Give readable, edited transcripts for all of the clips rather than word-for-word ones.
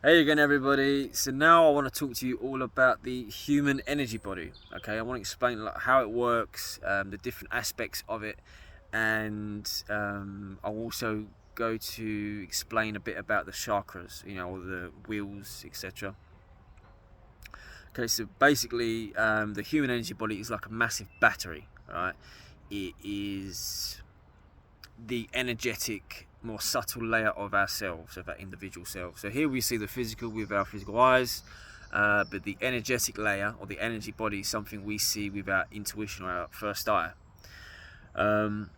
Hey again, everybody. So now I want to talk to you all about the human energy body. Okay, I want to explain how it works, the different aspects of it, and I'll also go to explain a bit about the chakras, all the wheels, etc. Okay, so basically, the human energy body is like a massive battery, right? It is the energetic, more subtle layer of ourselves, of our individual selves. So here we see the physical with our physical eyes, but the energetic layer or the energy body is something we see with our intuition or our first eye. Um,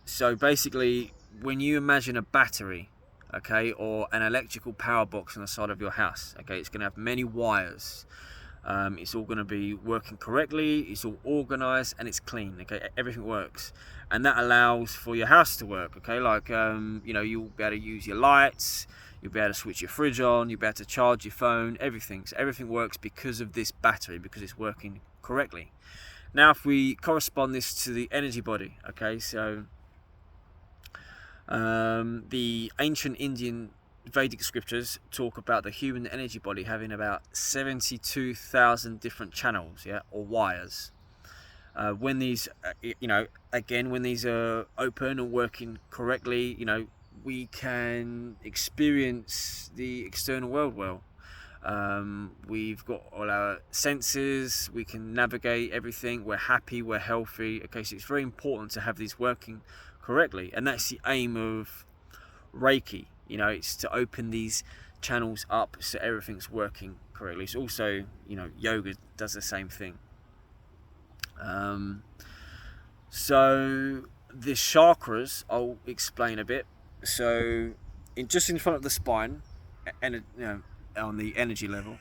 so basically, when you imagine a battery, okay, or an electrical power box on the side of your house, okay, it's going to have many wires. It's all going to be working correctly, it's all organized, and it's clean. Okay, everything works, and that allows for your house to work. Okay, like you'll be able to use your lights, you'll be able to switch your fridge on, you'll be able to charge your phone, everything. So everything works because of this battery, because it's working correctly. Now if we correspond this to the energy body, okay, so the ancient Indian Vedic scriptures talk about the human energy body having about 72,000 different channels, yeah, or wires. When these, again, when these are open and working correctly, we can experience the external world well. We've got all our senses, we can navigate everything, we're happy, we're healthy. Okay, so it's very important to have these working correctly, and that's the aim of Reiki. It's to open these channels up so everything's working correctly. It's also, yoga does the same thing. So the chakras, I'll explain a bit. So, just in front of the spine, and on the energy level,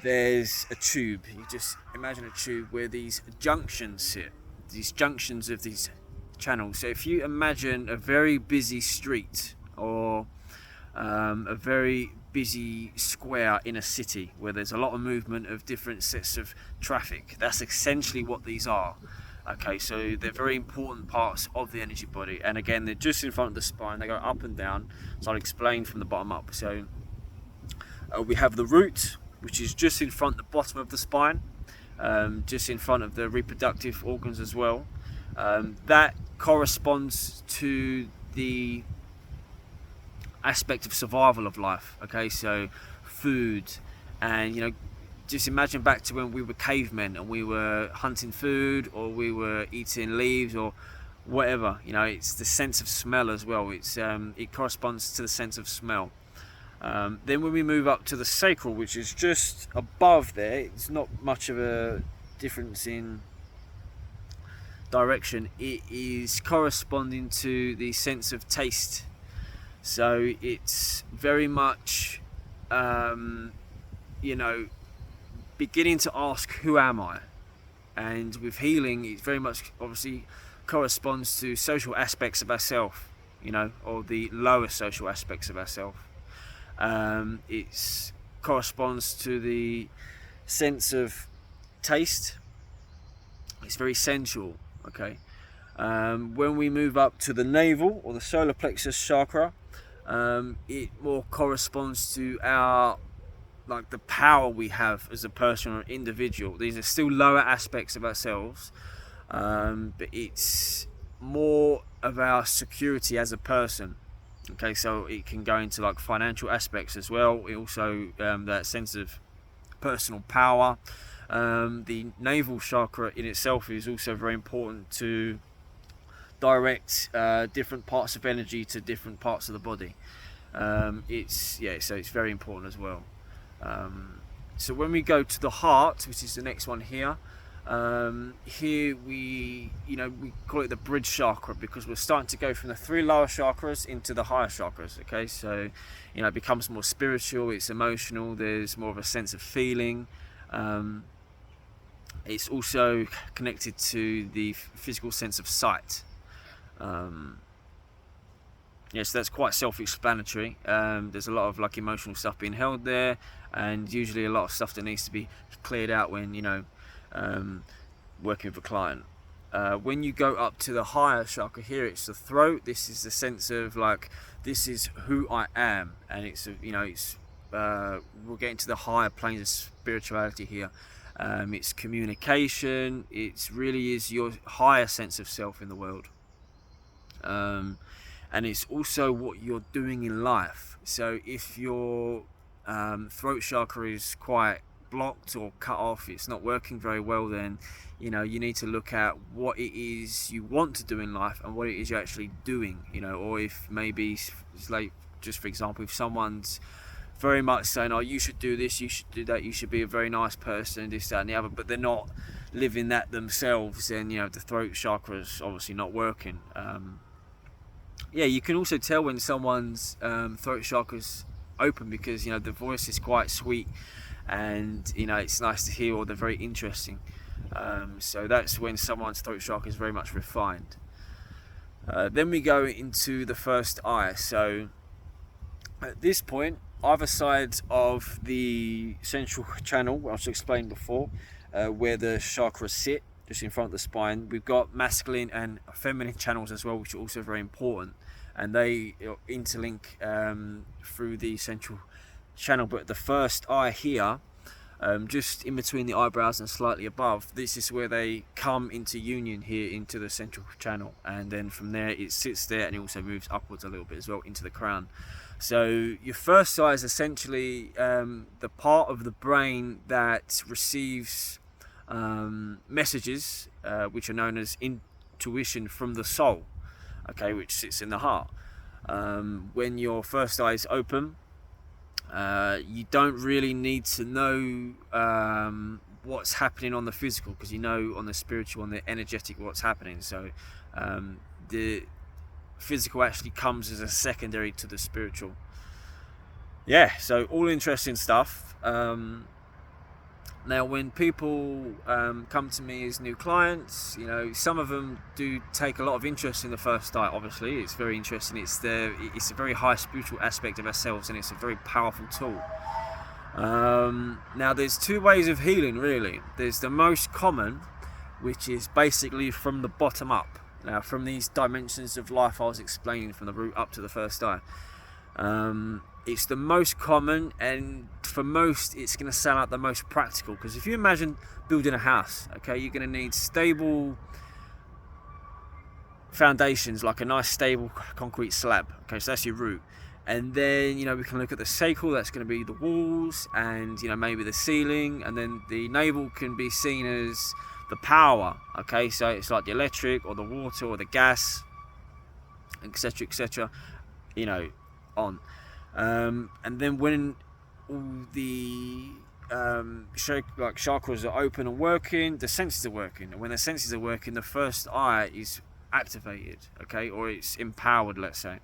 there's a tube. You just imagine a tube where these junctions sit. These junctions of these channels. So if you imagine a very busy street or a very busy square in a city where there's a lot of movement of different sets of traffic, that's essentially what these are. Okay, so they're very important parts of the energy body, and again, they're just in front of the spine. They go up and down. So I'll explain from the bottom up. So we have the root, which is just in front, the bottom of the spine, just in front of the reproductive organs as well. That corresponds to the aspect of survival of life. Okay, so food, and just imagine back to when we were cavemen and we were hunting food or we were eating leaves or whatever. It's the sense of smell as well. It corresponds to the sense of smell. Then when we move up to the sacral, which is just above there, it's not much of a difference in direction. It is corresponding to the sense of taste. So it's very much, beginning to ask, who am I? And with healing, it very much obviously corresponds to social aspects of ourselves, or the lower social aspects of ourselves. It corresponds to the sense of taste. It's very sensual, okay? When we move up to the navel or the solar plexus chakra, it more corresponds to our, like, the power we have as a person or individual. These are still lower aspects of ourselves, but it's more of our security as a person. Okay, so it can go into like financial aspects as well. It also that sense of personal power. The navel chakra in itself is also very important to direct different parts of energy to different parts of the body. So it's very important as well. So when we go to the heart, which is the next one here, here we call it the bridge chakra, because we're starting to go from the three lower chakras into the higher chakras. Okay, so it becomes more spiritual, it's emotional, there's more of a sense of feeling. It's also connected to the physical sense of sight. So that's quite self-explanatory. There's a lot of like emotional stuff being held there, and usually a lot of stuff that needs to be cleared out when working with a client. When you go up to the higher chakra here, it's the throat. This is the sense of like, this is who I am, and it's we'll get into the higher planes of spirituality here. It's communication. It really is your higher sense of self in the world, and it's also what you're doing in life. So if your throat chakra is quite blocked or cut off, it's not working very well, then you need to look at what it is you want to do in life and what it is you're actually doing. Or if maybe it's like, just for example, if someone's very much saying, oh, you should do this, you should do that, you should be a very nice person, this, that and the other, but they're not living that themselves, then the throat chakra is obviously not working. You can also tell when someone's throat chakra's open, because the voice is quite sweet, and it's nice to hear, or they're very interesting. So that's when someone's throat chakra is very much refined. Then we go into the first eye. So at this point, either side of the central channel, which I explained before, where the chakras sit, just in front of the spine, we've got masculine and feminine channels as well, which are also very important, and they interlink through the central channel. But the first eye here, just in between the eyebrows and slightly above, this is where they come into union here into the central channel, and then from there it sits there, and it also moves upwards a little bit as well into the crown. So your first eye is essentially the part of the brain that receives messages, which are known as intuition from the soul, okay, which sits in the heart. When your first eye is open, you don't really need to know what's happening on the physical, because on the spiritual, on the energetic, what's happening. So the physical actually comes as a secondary to the spiritual. So all interesting stuff. Now when people come to me as new clients, some of them do take a lot of interest in the first eye. Obviously it's very interesting. It's a very high spiritual aspect of ourselves, and it's a very powerful tool. Now there's two ways of healing, really. There's the most common, which is basically from the bottom up. Now, from these dimensions of life I was explaining, from the root up to the first eye, it's the most common, and for most it's going to sound like the most practical. Because if you imagine building a house, okay, you're going to need stable foundations, like a nice stable concrete slab. Okay, so that's your root. And then we can look at the sacral, that's going to be the walls, and maybe the ceiling, and then the navel can be seen as the power. Okay, so it's like the electric or the water or the gas, etc, etc, on. And then when all the chakras are open and working, the senses are working, and when the senses are working, the first eye is activated, okay, or it's empowered, let's say.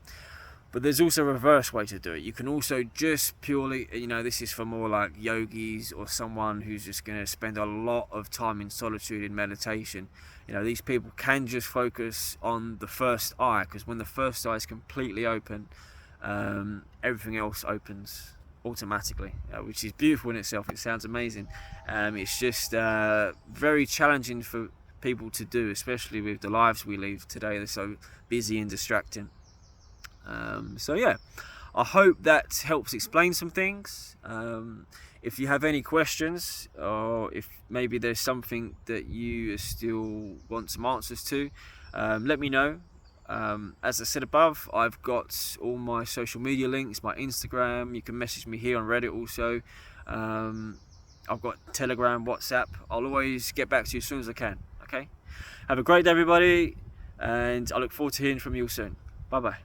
But there's also a reverse way to do it. You can also just purely, this is for more like yogis or someone who's just going to spend a lot of time in solitude, in meditation. These people can just focus on the first eye, because when the first eye is completely open, everything else opens automatically, which is beautiful in itself. It sounds amazing. It's just very challenging for people to do, especially with the lives we live today. They're so busy and distracting. I hope that helps explain some things. If you have any questions, or if maybe there's something that you still want some answers to, let me know. As I said above, I've got all my social media links, my Instagram. You can message me here on Reddit also. I've got Telegram, WhatsApp. I'll always get back to you as soon as I can. Okay? Have a great day, everybody, and I look forward to hearing from you soon. Bye bye.